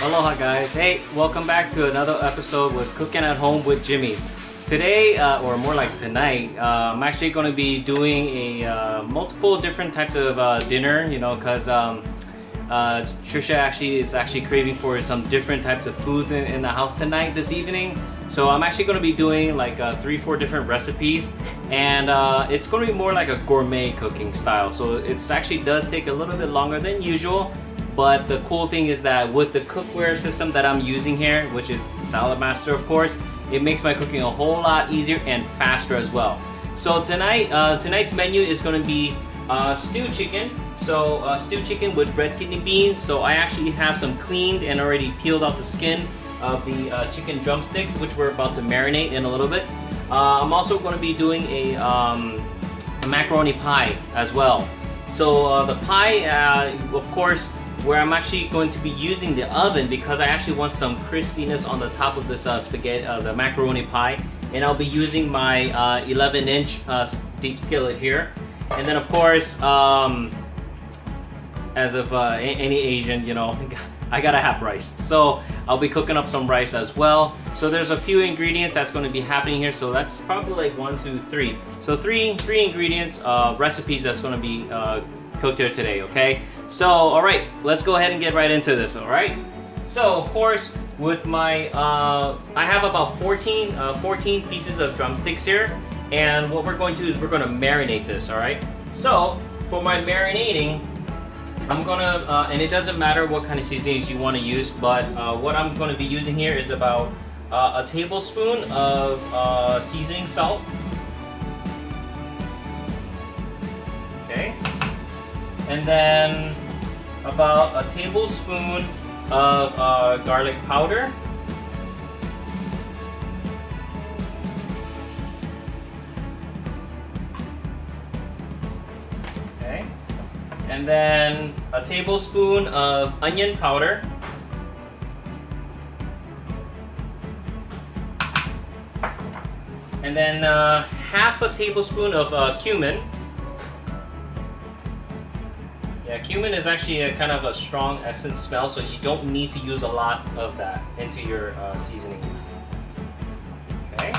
Aloha guys, hey, welcome back to another episode with Cooking at Home with Jimmy. Today, or more like tonight, I'm actually going to be doing a multiple different types of dinner, you know, because Trisha is actually craving for some different types of foods in the house tonight, this evening. So I'm actually going to be doing like 3-4 different recipes, and it's going to be more like a gourmet cooking style. So it actually does take a little bit longer than usual. But the cool thing is that with the cookware system that I'm using here, which is Salad Master of course, it makes my cooking a whole lot easier and faster as well. So tonight's menu is going to be stewed chicken. So stewed chicken with red kidney beans. So I actually have some cleaned and already peeled off the skin of the chicken drumsticks, which we're about to marinate in a little bit. I'm also going to be doing a macaroni pie as well. So the pie, of course, where I'm actually going to be using the oven because I actually want some crispiness on the top of this spaghetti, the macaroni pie, and I'll be using my 11-inch deep skillet here. And then of course, as of any Asian, you know, I gotta have rice. So I'll be cooking up some rice as well. So there's a few ingredients that's going to be happening here. So that's probably like 1, 2, 3. So three ingredients, recipes that's going to be cooked here today, okay? So, alright, let's go ahead and get right into this, alright? So, of course, with my, I have about 14 pieces of drumsticks here, and what we're going to do is we're going to marinate this, alright? So, for my marinating, I'm gonna, and it doesn't matter what kind of seasonings you want to use, but what I'm going to be using here is about a tablespoon of seasoning salt. Okay. And then about a tablespoon of garlic powder. Okay. And then a tablespoon of onion powder. And then half a tablespoon of cumin. Yeah, cumin is actually a kind of a strong essence smell, so you don't need to use a lot of that into your seasoning. Okay.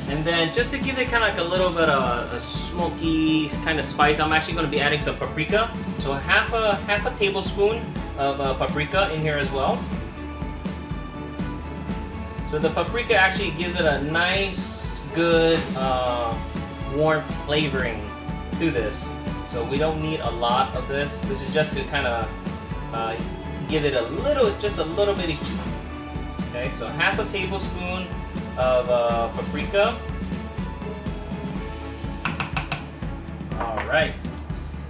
And then just to give it kind of like a little bit of a smoky kind of spice, I'm actually going to be adding some paprika. So half a tablespoon of paprika in here as well. So the paprika actually gives it a nice, good, warm flavoring to this. So we don't need a lot of this. This is just to kind of give it just a little bit of heat. Okay, so half a tablespoon of paprika. All right,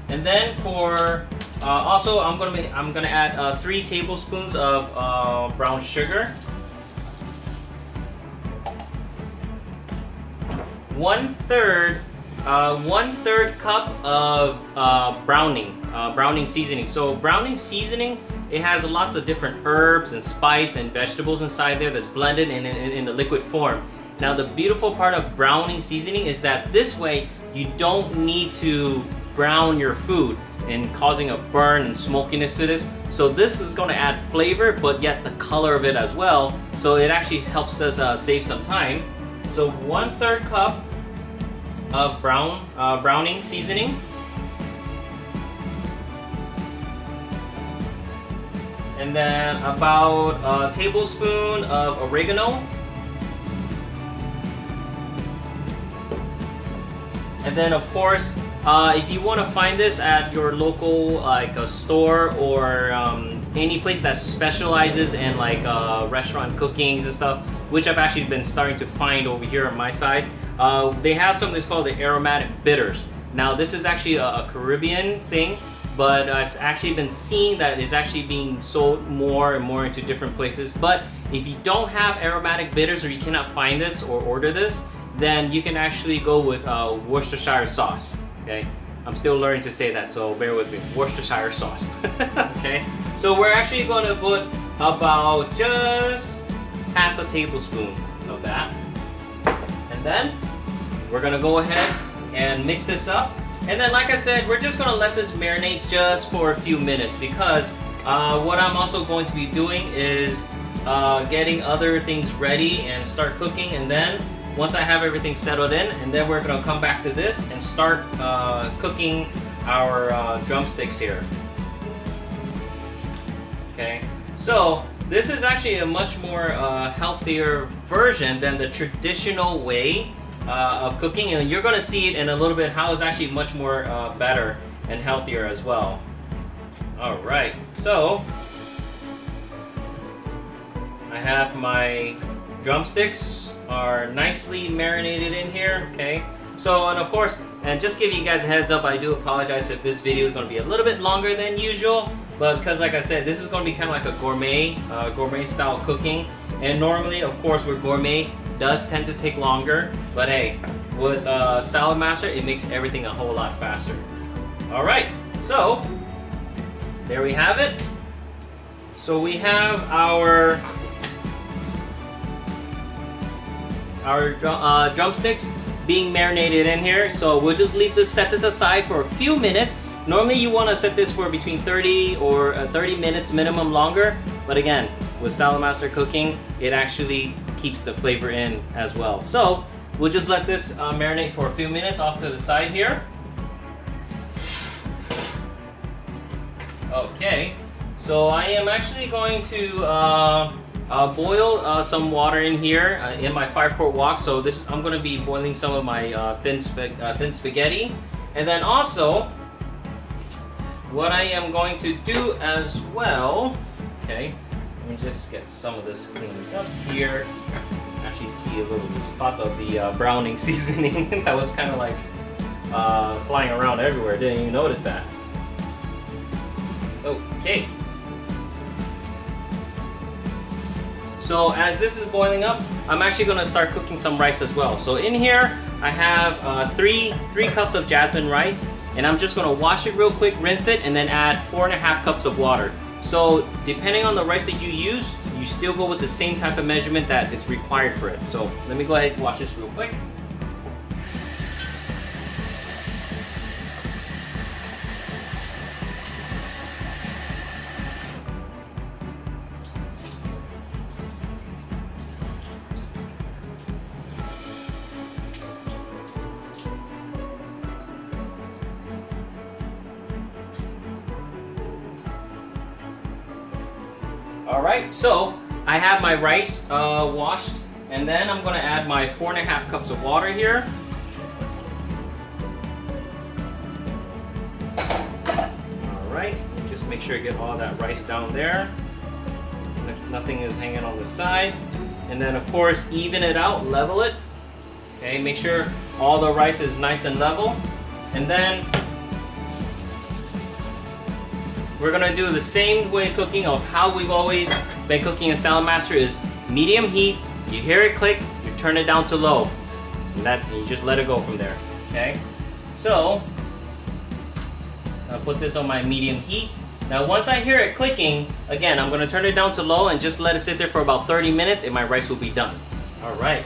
and then for also I'm gonna add 3 tablespoons of brown sugar. 1/3 cup of browning seasoning. So browning seasoning, it has lots of different herbs and spice and vegetables inside there that's blended in the liquid form. Now the beautiful part of browning seasoning is that this way you don't need to brown your food and causing a burn and smokiness to this. So this is going to add flavor but yet the color of it as well. So it actually helps us save some time. So 1/3 cup of browning seasoning, and then about a tablespoon of oregano, and then of course if you want to find this at your local like a store or any place that specializes in like restaurant cookings and stuff, which I've actually been starting to find over here on my side. They have something that's called the aromatic bitters. Now this is actually a Caribbean thing, but I've actually been seeing that it's actually being sold more and more into different places. But if you don't have aromatic bitters or you cannot find this or order this, then you can actually go with Worcestershire sauce. Okay, I'm still learning to say that, so bear with me. Worcestershire sauce. Okay, so we're actually going to put about just half a tablespoon of that, and then we're gonna go ahead and mix this up. And then, like I said, we're just gonna let this marinate just for a few minutes because what I'm also going to be doing is getting other things ready and start cooking, and then once I have everything settled in, and then we're gonna come back to this and start cooking our drumsticks here. Okay, so this is actually a much more healthier version than the traditional way of cooking, and you're gonna see it in a little bit how it's actually much more better and healthier as well. All right, so I have my drumsticks are nicely marinated in here. Okay, so and of course, and just giving you guys a heads up, I do apologize if this video is going to be a little bit longer than usual, but because like I said, this is going to be kind of like a gourmet style cooking, and normally of course with gourmet does tend to take longer, but hey, with Salad Master it makes everything a whole lot faster. All right, so there we have it. So we have our drumsticks being marinated in here. So we'll just set this aside for a few minutes. Normally you want to set this for between 30 or 30 minutes minimum longer, but again, with Salad Master cooking, it actually keeps the flavor in as well. So we'll just let this marinate for a few minutes off to the side here. Okay, so I am actually going to boil some water in here in my 5-quart wok. So I'm going to be boiling some of my thin spaghetti, and then also what I am going to do as well. Okay, let me just get some of this cleaned up here. Actually, see a little bit spots of the browning seasoning that was kind of like flying around everywhere. Didn't even notice that. Okay. So as this is boiling up, I'm actually going to start cooking some rice as well. So in here, I have three cups of jasmine rice, and I'm just going to wash it real quick, rinse it, and then add 4.5 cups of water. So depending on the rice that you use, you still go with the same type of measurement that it's required for it. So let me go ahead and wash this real quick. Alright, so I have my rice washed, and then I'm going to add my 4.5 cups of water here. Alright, just make sure you get all that rice down there. Nothing is hanging on the side. And then of course, even it out, level it. Okay, make sure all the rice is nice and level. And then we're gonna do the same way cooking of how we've always been cooking in Salad Master, is medium heat. You hear it click, you turn it down to low, and you just let it go from there. Okay, so I'll put this on my medium heat. Now once I hear it clicking, again, I'm gonna turn it down to low and just let it sit there for about 30 minutes, and my rice will be done. All right.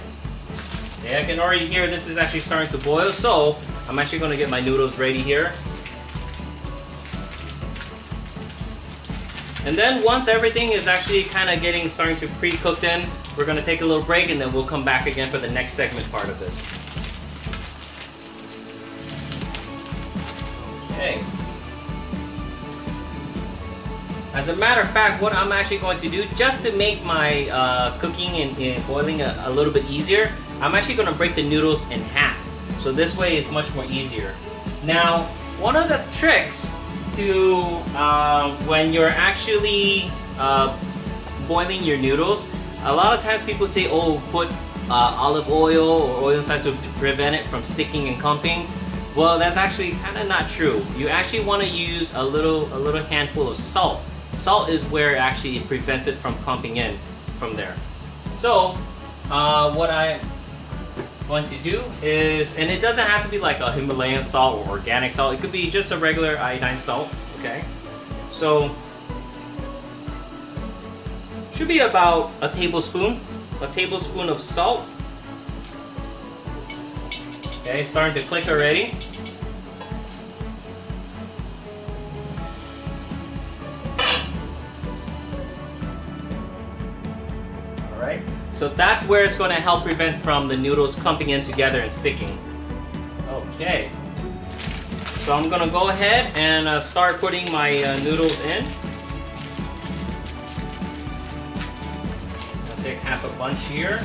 Yeah, I can already hear this is actually starting to boil, so I'm actually gonna get my noodles ready here. And then once everything is actually kind of starting to pre-cooked in, we're going to take a little break, and then we'll come back again for the next segment part of this. Okay. As a matter of fact, what I'm actually going to do, just to make my cooking and boiling a little bit easier, I'm actually going to break the noodles in half. So this way it's much more easier. Now, one of the tricks to when you're actually boiling your noodles, a lot of times people say, oh, put olive oil or oil inside to prevent it from sticking and clumping. Well, that's actually kind of not true. You actually want to use a little handful of salt. Salt is where actually it prevents it from clumping in from there. So what I'm going to do is, and it doesn't have to be like a Himalayan salt or organic salt, it could be just a regular iodine salt. Okay, so should be about a tablespoon of salt. Okay, it's starting to click already. So that's where it's going to help prevent from the noodles clumping in together and sticking. Okay. So I'm going to go ahead and start putting my noodles in. I'll take half a bunch here.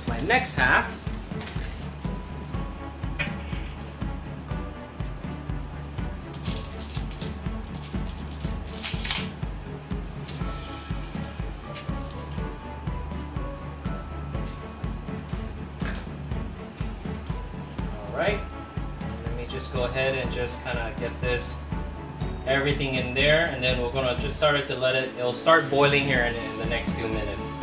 My next half. All right, let me just go ahead and just kind of get this everything in there, and then we're gonna just start it to let it. It'll start boiling here in the next few minutes.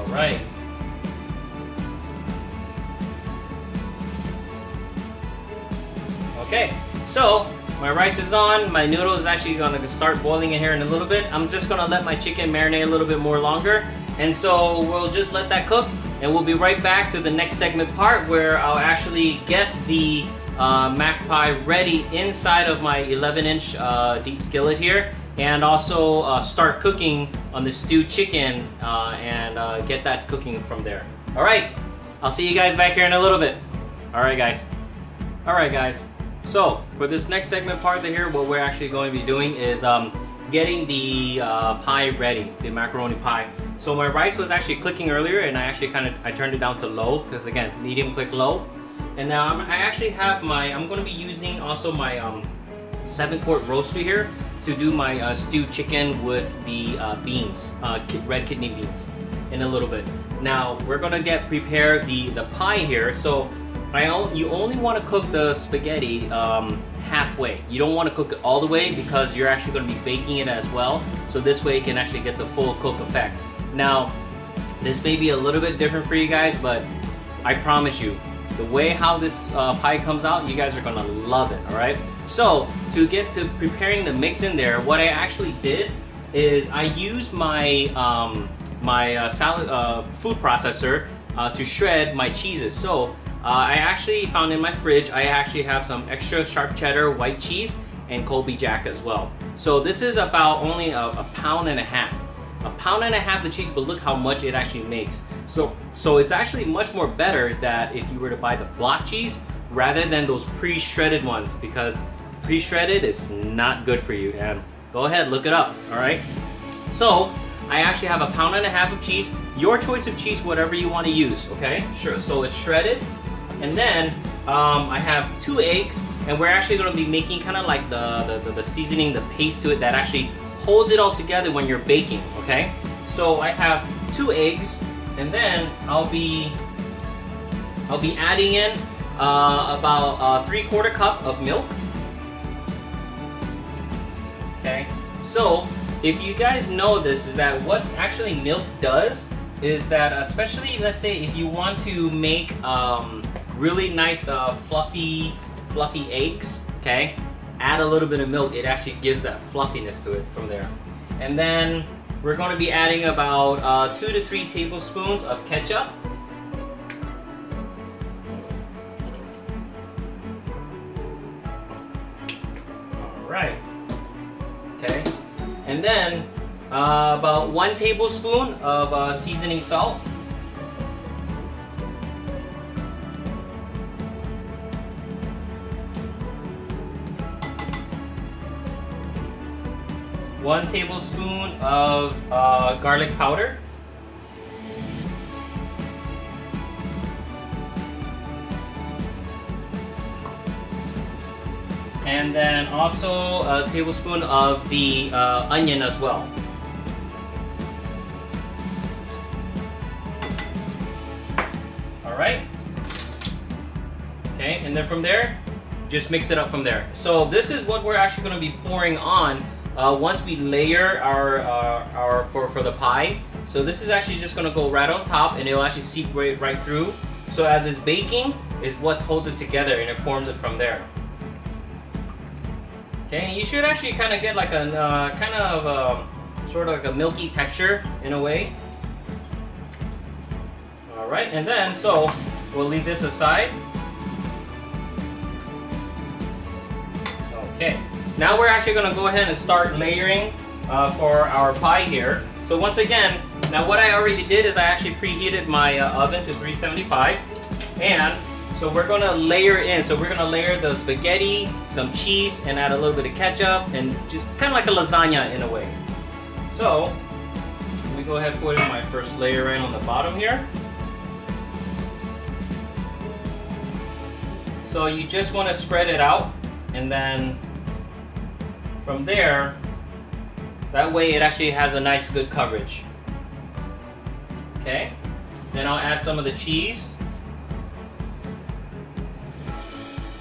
Right. Okay, so my rice is on. My noodle is actually gonna start boiling in here in a little bit. I'm just gonna let my chicken marinate a little bit more longer, and so we'll just let that cook, and we'll be right back to the next segment part where I'll actually get the mac pie ready inside of my 11-inch deep skillet here, and also start cooking on the stewed chicken and get that cooking from there. All right, I'll see you guys back here in a little bit. All right, guys. All right, guys. So for this next segment part here, what we're actually going to be doing is getting the pie ready, the macaroni pie. So my rice was actually cooking earlier, and I actually I turned it down to low because again, medium click low. And now I actually have I'm going to be using also my 7-quart roaster here to do my stewed chicken with the beans, red kidney beans, in a little bit. Now we're gonna prepare the pie here. So you only want to cook the spaghetti halfway. You don't want to cook it all the way because you're actually going to be baking it as well. So this way you can actually get the full cook effect. Now this may be a little bit different for you guys, but I promise you, the way how this pie comes out, you guys are gonna love it. All right. So to get to preparing the mix in there, what I actually did is I used my food processor to shred my cheeses. So I actually found in my fridge, I actually have some extra sharp cheddar white cheese and Colby Jack as well. So this is about only a pound and a half. A pound and a half of cheese, but look how much it actually makes. So it's actually much more better that if you were to buy the block cheese rather than those pre-shredded ones, because pre-shredded is not good for you. And go ahead, look it up. All right. So I actually have a pound and a half of cheese. Your choice of cheese, whatever you want to use. Okay, sure. So it's shredded, and then I have 2 eggs, and we're actually going to be making kind of like the seasoning, the paste to it that actually holds it all together when you're baking. Okay. So I have 2 eggs, and then I'll be adding in about a 3/4 cup of milk. Okay, so if you guys know this, is that what actually milk does is that, especially let's say if you want to make really nice fluffy eggs, okay, add a little bit of milk. It actually gives that fluffiness to it from there. And then we're going to be adding about 2 to 3 tablespoons of ketchup. All right. Okay. And then about 1 tablespoon of seasoning salt. One tablespoon of garlic powder. And then also a tablespoon of the onion as well. Alright. Okay, and then from there, just mix it up from there. So this is what we're actually going to be pouring on once we layer our for the pie. So this is actually just going to go right on top, and it will actually seep right through. So as it's baking is what holds it together, and it forms it from there. Okay, you should actually kind of get like a sort of like a milky texture in a way. All right, and then so we'll leave this aside. Okay, now we're actually going to go ahead and start layering for our pie here. So once again, now what I already did is I actually preheated my oven to 375, and so we're going to layer in. So we're going to layer the spaghetti, some cheese, and add a little bit of ketchup, and just kind of like a lasagna in a way. So let me go ahead and put in my first layer right on the bottom here. So you just want to spread it out, and then from there, that way it actually has a nice good coverage. Okay, then I'll add some of the cheese.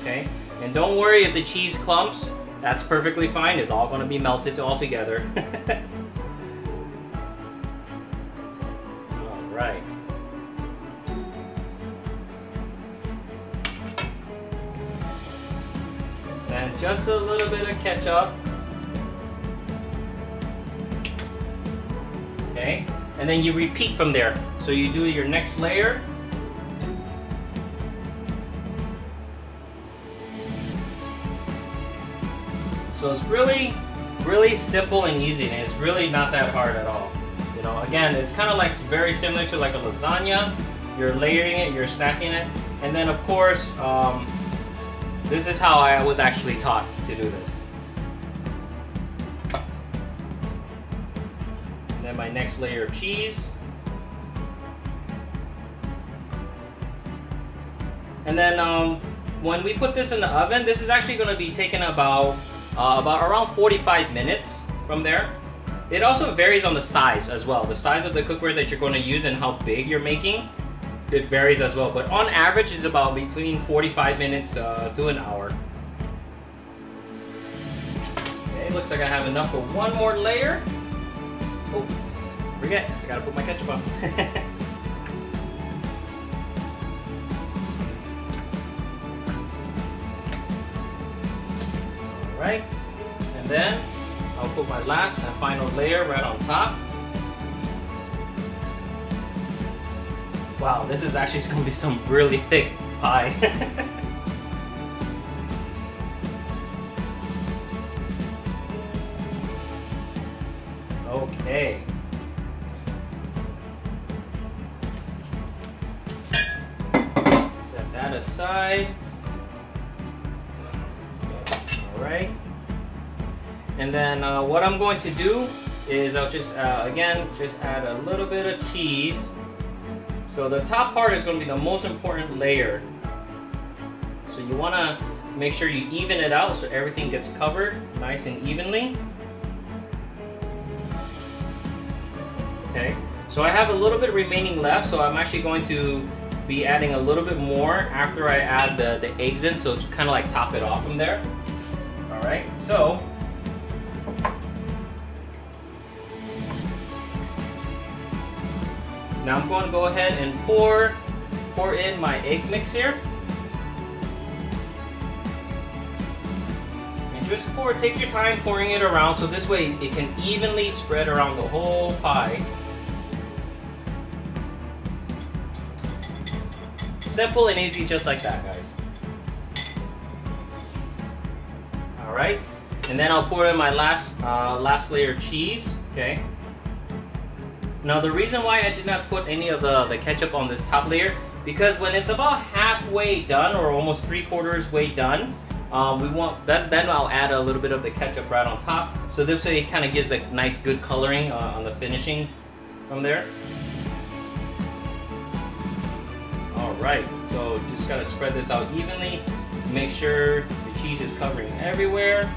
Okay, and don't worry if the cheese clumps, that's perfectly fine. It's all going to be melted all together. All right. And just a little bit of ketchup. Okay, and then you repeat from there. So you do your next layer. So it's really simple and easy, and it's really not that hard at all. You know, again, it's kind of like very similar to like a lasagna. You're layering it, you're stacking it, and then of course, this is how I was actually taught to do this. And then my next layer of cheese. And then when we put this in the oven, this is actually going to be taking about around 45 minutes from there. It also varies on the size as well. The size of the cookware that you're going to use and how big you're making. It varies as well, but on average it's about between 45 minutes to an hour. Okay, looks like I have enough for one more layer. Oh, forget, I gotta put my ketchup on. Alright, and then I'll put my last and final layer right on top. Wow, this is actually going to be some really thick pie. Okay. Set that aside. Alright. And then what I'm going to do is I'll just, again, just add a little bit of cheese. So the top part is going to be the most important layer. So you want to make sure you even it out so everything gets covered nice and evenly. Okay, so I have a little bit remaining left, so I'm actually going to be adding a little bit more after I add the eggs in, so it's kind of like top it off from there. Alright, so now I'm going to go ahead and pour in my egg mix here. And just take your time pouring it around so this way it can evenly spread around the whole pie. Simple and easy just like that, guys. Alright, and then I'll pour in my last layer of cheese, okay? Now the reason why I did not put any of the ketchup on this top layer, because when it's about halfway done or almost 3/4 way done, we want that. Then I'll add a little bit of the ketchup right on top, so this way it kind of gives like nice good coloring on the finishing from there. All right, so just gotta spread this out evenly. Make sure the cheese is covering everywhere.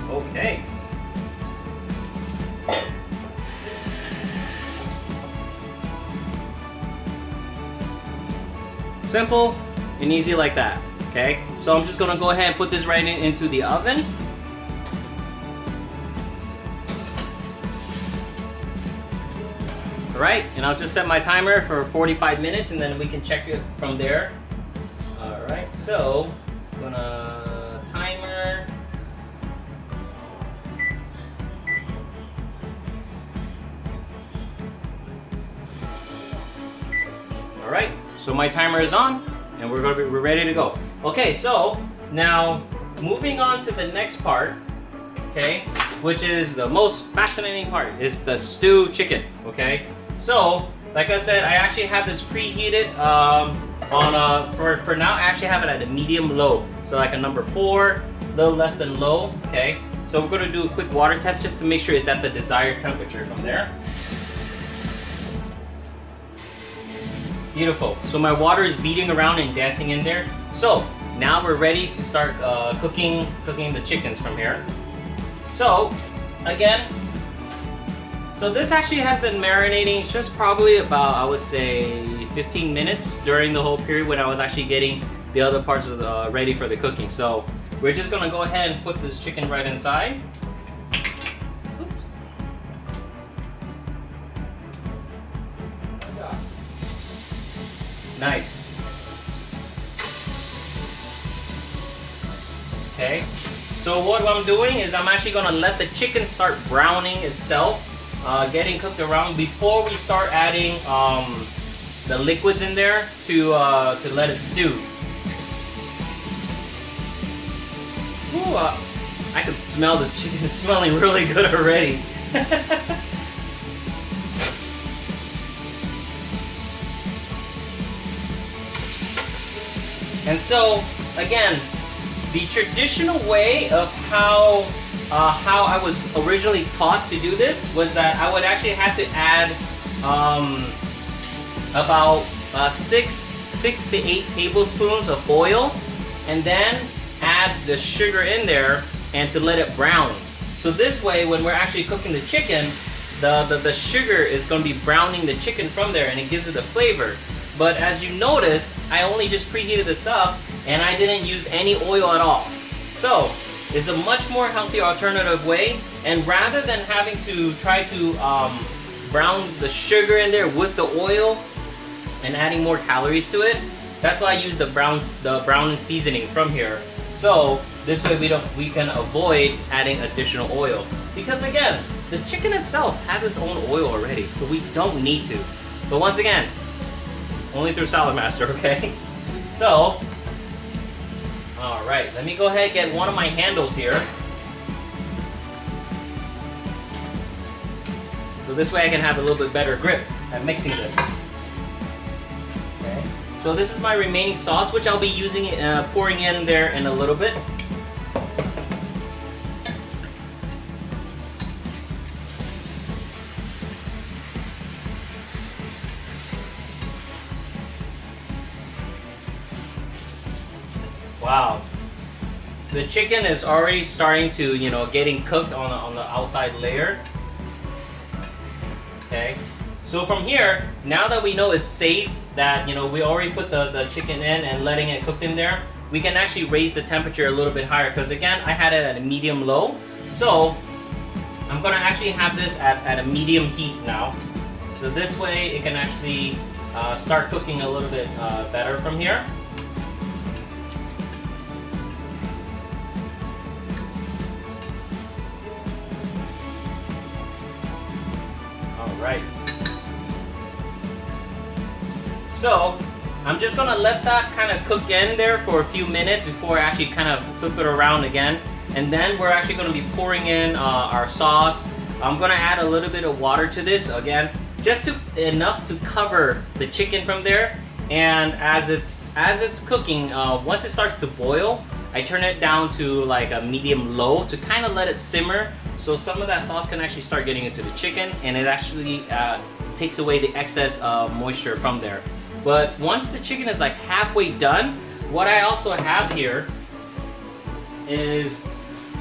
Okay. Simple and easy like that, okay? So I'm just gonna go ahead and put this right into the oven. Alright, and I'll just set my timer for 45 minutes and then we can check it from there. Alright, so I'm gonna All right, so my timer is on, and we're ready to go. Okay, so now moving on to the next part, okay, which is the most fascinating part, is the stewed chicken. Okay, so like I said, I actually have this preheated for now. I actually have it at a medium low, so like a number 4, a little less than low. Okay, so we're gonna do a quick water test just to make sure it's at the desired temperature from there. Beautiful. So my water is beating around and dancing in there. So now we're ready to start cooking the chickens from here. So again, so this actually has been marinating just probably about, I would say, 15 minutes during the whole period when I was actually getting the other parts of ready for the cooking. So we're just gonna go ahead and put this chicken right inside. Nice. Okay, so what I'm doing is I'm actually gonna let the chicken start browning itself, getting cooked around before we start adding the liquids in there to let it stew. Ooh, I can smell this chicken. It's smelling really good already. And so, again, the traditional way of how I was originally taught to do this was that I would actually have to add about 6 to 8 tablespoons of oil, and then add the sugar in there and to let it brown. So this way, when we're actually cooking the chicken, the sugar is going to be browning the chicken from there, and it gives it the flavor. But as you notice, I only just preheated this up and I didn't use any oil at all. So it's a much more healthy alternative way, and rather than having to try to brown the sugar in there with the oil and adding more calories to it, that's why I use the brown seasoning from here. So this way we can avoid adding additional oil, because again, the chicken itself has its own oil already, so we don't need to. But once again, only through Salad Master, okay? So, alright, let me go ahead and get one of my handles here. So this way I can have a little bit better grip at mixing this. Okay. So this is my remaining sauce, which I'll be using, pouring in there in a little bit. Wow, the chicken is already starting to, getting cooked on the outside layer. Okay, so from here, now that we know it's safe, that we already put the chicken in and letting it cook in there, we can actually raise the temperature a little bit higher, because again, I had it at a medium low. So I'm gonna actually have this at a medium heat now. So this way it can actually start cooking a little bit better from here. Right. So I'm just gonna let that kind of cook in there for a few minutes before I actually kind of flip it around again, and then we're actually going to be pouring in our sauce. I'm gonna add a little bit of water to this again, just enough to cover the chicken from there. And as it's cooking, once it starts to boil, I turn it down to like a medium low to kind of let it simmer, so some of that sauce can actually start getting into the chicken, and it actually takes away the excess moisture from there. But once the chicken is like halfway done, what I also have here is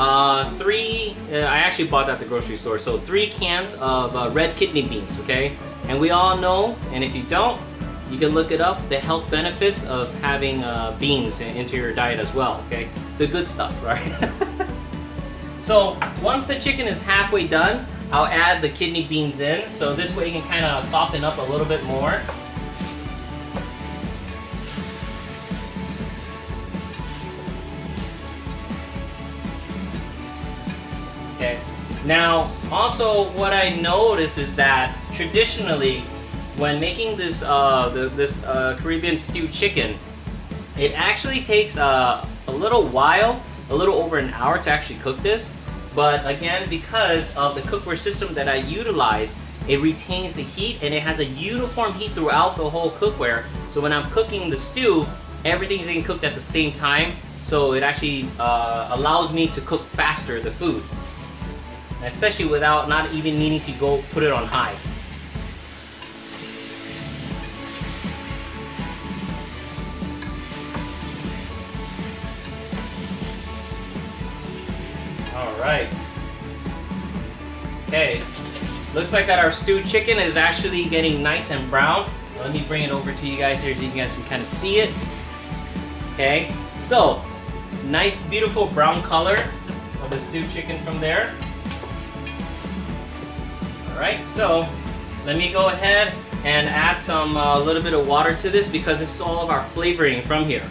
I actually bought that at the grocery store, so 3 cans of red kidney beans, okay? And we all know, and if you don't, you can look it up, the health benefits of having beans into your diet as well, okay? The good stuff, right? So once the chicken is halfway done, I'll add the kidney beans in, so this way you can kind of soften up a little bit more. Okay. Now, also what I notice is that traditionally, when making this Caribbean stewed chicken, it actually takes a little while, a little over an hour to actually cook this. But again, because of the cookware system that I utilize, it retains the heat and it has a uniform heat throughout the whole cookware. So when I'm cooking the stew, everything's getting cooked at the same time. So it actually allows me to cook faster the food, especially without not even needing to go put it on high. Alright. Okay. Looks like that our stewed chicken is actually getting nice and brown. Let me bring it over to you guys here so you guys can kind of see it. Okay. So, nice beautiful brown color of the stewed chicken from there. Alright, so let me go ahead and add some little bit of water to this because this is all of our flavoring from here.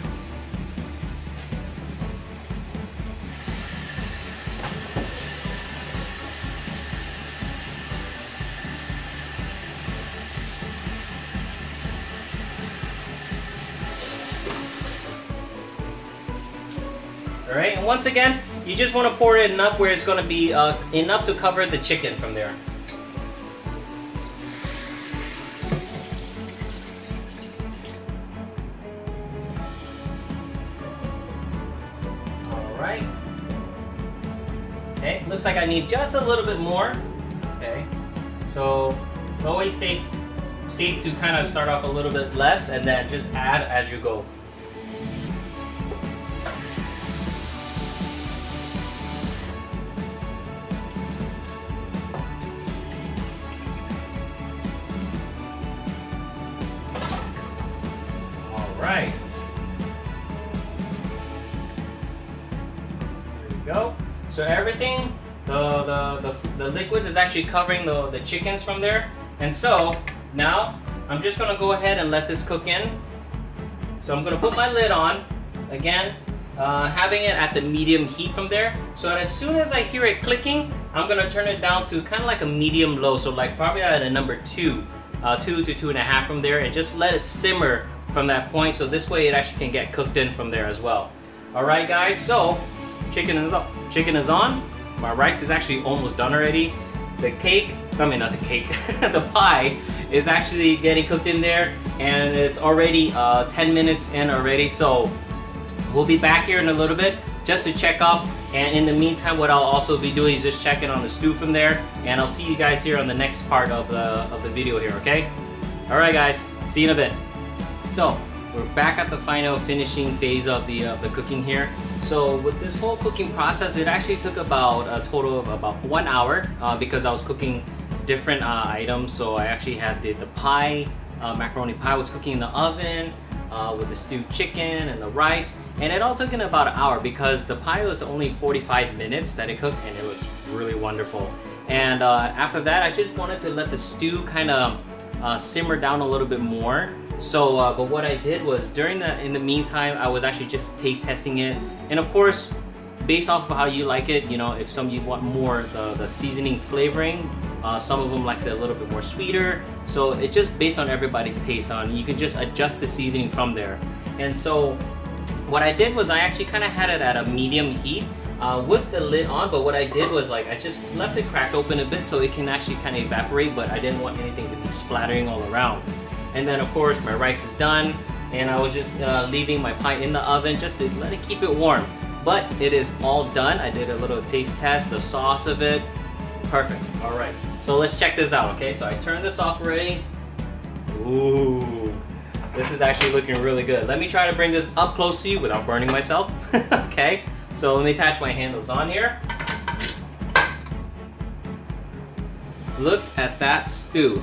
Alright, and once again, you just want to pour it enough where it's going to be enough to cover the chicken from there. Alright. Okay, looks like I need just a little bit more. Okay, so it's always safe to kind of start off a little bit less and then just add as you go. Right. There we go. So everything, the liquids is actually covering the chickens from there. And so now I'm just gonna go ahead and let this cook in. So I'm gonna put my lid on again, having it at the medium heat from there. So as soon as I hear it clicking, I'm gonna turn it down to kind of like a medium low. So like probably at a number 2 to 2.5 from there, and just let it simmer from that point, so this way it actually can get cooked in from there as well. Alright guys, so chicken is on. My rice is actually almost done already. The cake, I mean not the cake, the pie is actually getting cooked in there, and it's already 10 minutes in already, so we'll be back here in a little bit just to check up. And in the meantime, what I'll also be doing is just checking on the stew from there, and I'll see you guys here on the next part of the video here, okay? Alright guys, see you in a bit. So, we're back at the final finishing phase of the cooking here. So with this whole cooking process, it actually took about a total of about 1 hour because I was cooking different items. So I actually had the pie, macaroni pie was cooking in the oven with the stewed chicken and the rice. And it all took in about an hour because the pie was only 45 minutes that it cooked, and it was really wonderful. And after that, I just wanted to let the stew kind of simmer down a little bit more. So, but what I did was in the meantime, I was actually just taste testing it, and of course, based off of how you like it, you know, if some of you want more the seasoning flavoring, some of them like it a little bit more sweeter. So it's just based on everybody's taste. You can just adjust the seasoning from there. And so, what I did was I actually kind of had it at a medium heat with the lid on. But what I did was I just left it cracked open a bit so it can actually kind of evaporate. But I didn't want anything to be splattering all around. And then of course my rice is done, and I was just leaving my pie in the oven just to let it keep it warm. But it is all done. I did a little taste test, the sauce of it, perfect. All right, so let's check this out, okay? So I turned this off already. Ooh, this is actually looking really good. Let me try to bring this up close to you without burning myself. Okay, so let me attach my handles on here. Look at that stew,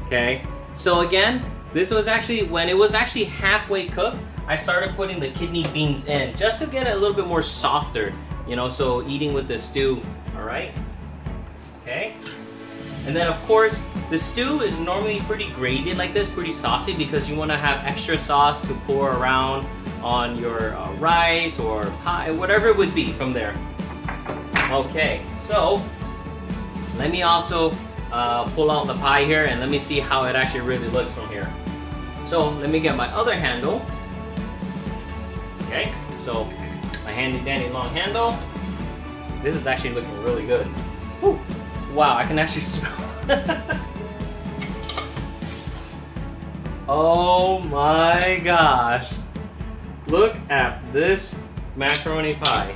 okay? So again, this was actually, when it was actually halfway cooked, I started putting the kidney beans in just to get it a little bit more softer, you know, so eating with the stew, all right? Okay. And then of course, the stew is normally pretty gravy like this, pretty saucy, because you want to have extra sauce to pour around on your rice or pie, whatever it would be from there. Okay, so let me also pull out the pie here and let me see how it actually really looks from here. So let me get my other handle. Okay, so my handy dandy long handle. This is actually looking really good. Whew. Wow, I can actually smell. Oh my gosh. Look at this macaroni pie.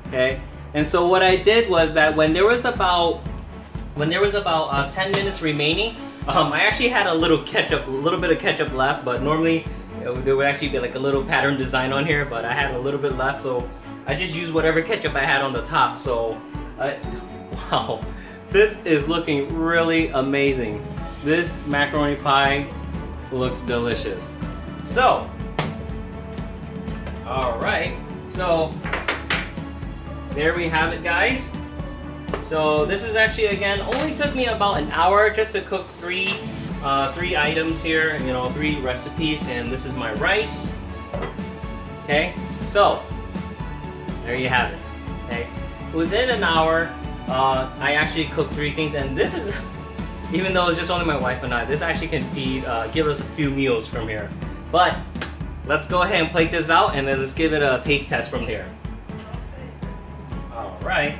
Okay, and so what I did was that when there was about 10 minutes remaining, I actually had a little bit of ketchup left, but normally there would actually be like a little pattern design on here, but I had a little bit left, so I just used whatever ketchup I had on the top. So, wow, this is looking really amazing. This macaroni pie looks delicious. So, alright, so there we have it, guys. So this is actually, again, only took me about an hour just to cook three items here, you know, 3 recipes, and this is my rice. Okay, so there you have it. Okay, within an hour, I actually cooked 3 things, and this is, even though it's just only my wife and I, this actually can give us a few meals from here. But let's go ahead and plate this out, and then let's give it a taste test from here. All right.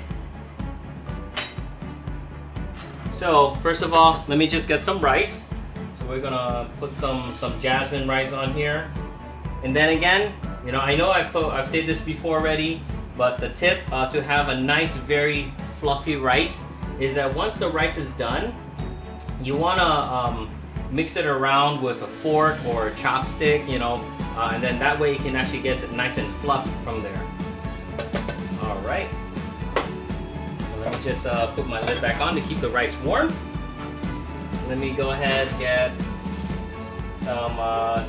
So first of all, let me just get some rice. So we're gonna put some jasmine rice on here, and then again, you know I've said this before already, but the tip to have a nice, very fluffy rice is that once the rice is done, you wanna mix it around with a fork or a chopstick, you know, and then that way you can actually get it nice and fluffy from there. All right. Let me just put my lid back on to keep the rice warm. Let me go ahead and get some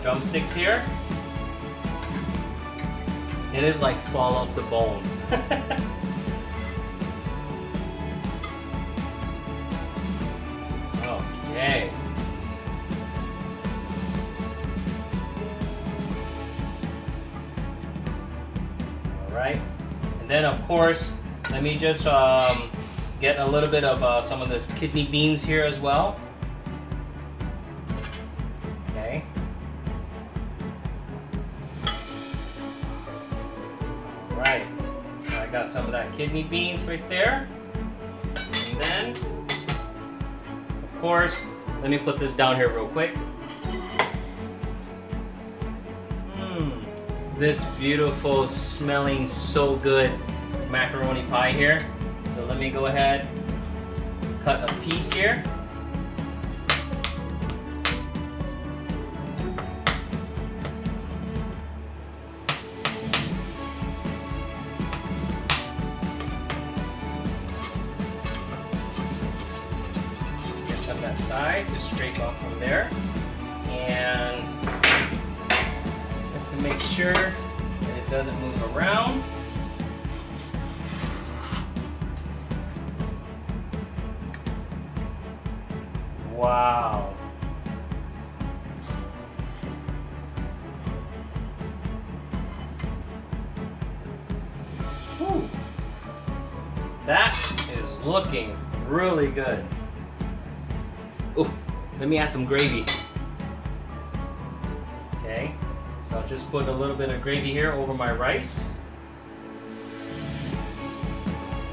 drumsticks here. It is like fall off the bone. Okay. Alright. And then of course, let me just get a little bit of some of this kidney beans here as well. Okay. Alright. So I got some of that kidney beans right there. And then, of course, let me put this down here real quick. This beautiful, smelling so good macaroni pie here. So let me go ahead, cut a piece here. Just get some of that side to scrape off from there. And just to make sure that it doesn't move around. Wow. Whew. That is looking really good. Ooh, let me add some gravy. Okay, so I'll just put a little bit of gravy here over my rice.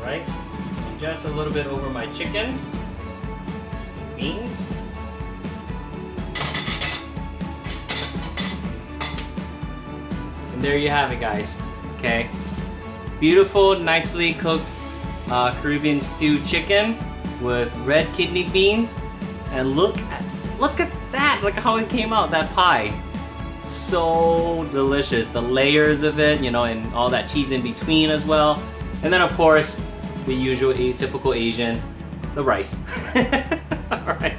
Right, and just a little bit over my chickens. Beans. And there you have it, guys. Okay, beautiful, nicely cooked Caribbean stewed chicken with red kidney beans, and look at that! Look how it came out, that pie. So delicious. The layers of it, you know, and all that cheese in between as well. And then of course, the usual typical Asian, the rice. Alright,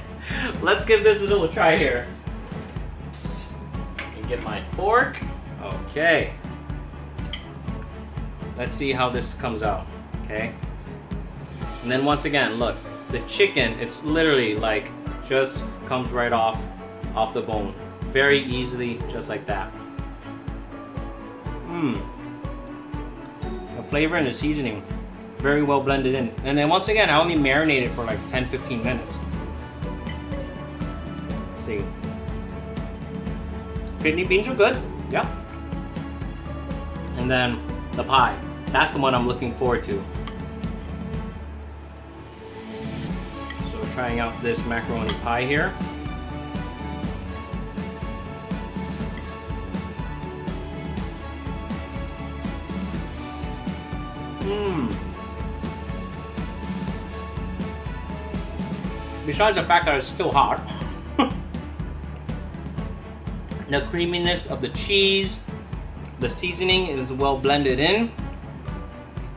let's give this a little try here. Let me get my fork. Okay. Let's see how this comes out. Okay. And then once again, look, the chicken, it's literally like just comes right off the bone. Very easily, just like that. The flavor and the seasoning Very well blended in. And then once again, I only marinated for like 10-15 minutes. Let's see. Kidney beans are good. Yeah. And then the pie. That's the one I'm looking forward to. So we're trying out this macaroni pie here. Besides the fact that it's still hot, the creaminess of the cheese, the seasoning is well blended in.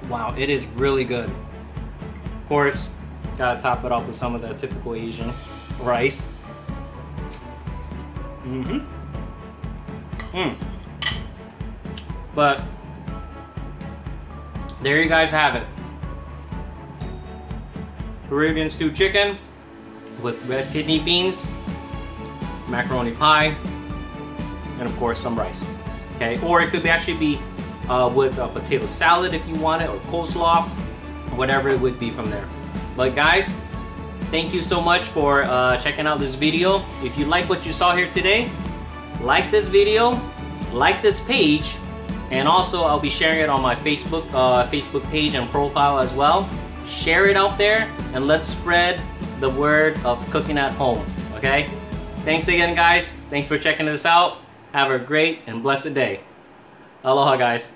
Wow, it is really good. Of course, gotta top it off with some of that typical Asian rice. But there you guys have it. Caribbean stewed chicken with red kidney beans, macaroni pie, and of course some rice. Okay, or it could actually be with a potato salad if you want it, or coleslaw, whatever it would be from there. But guys, thank you so much for checking out this video. If you like what you saw here today, like this video, like this page, and also I'll be sharing it on my Facebook page and profile as well. Share it out there and let's spread the word of cooking at home, okay? Thanks again, guys. Thanks for checking this out. Have a great and blessed day. Aloha, guys.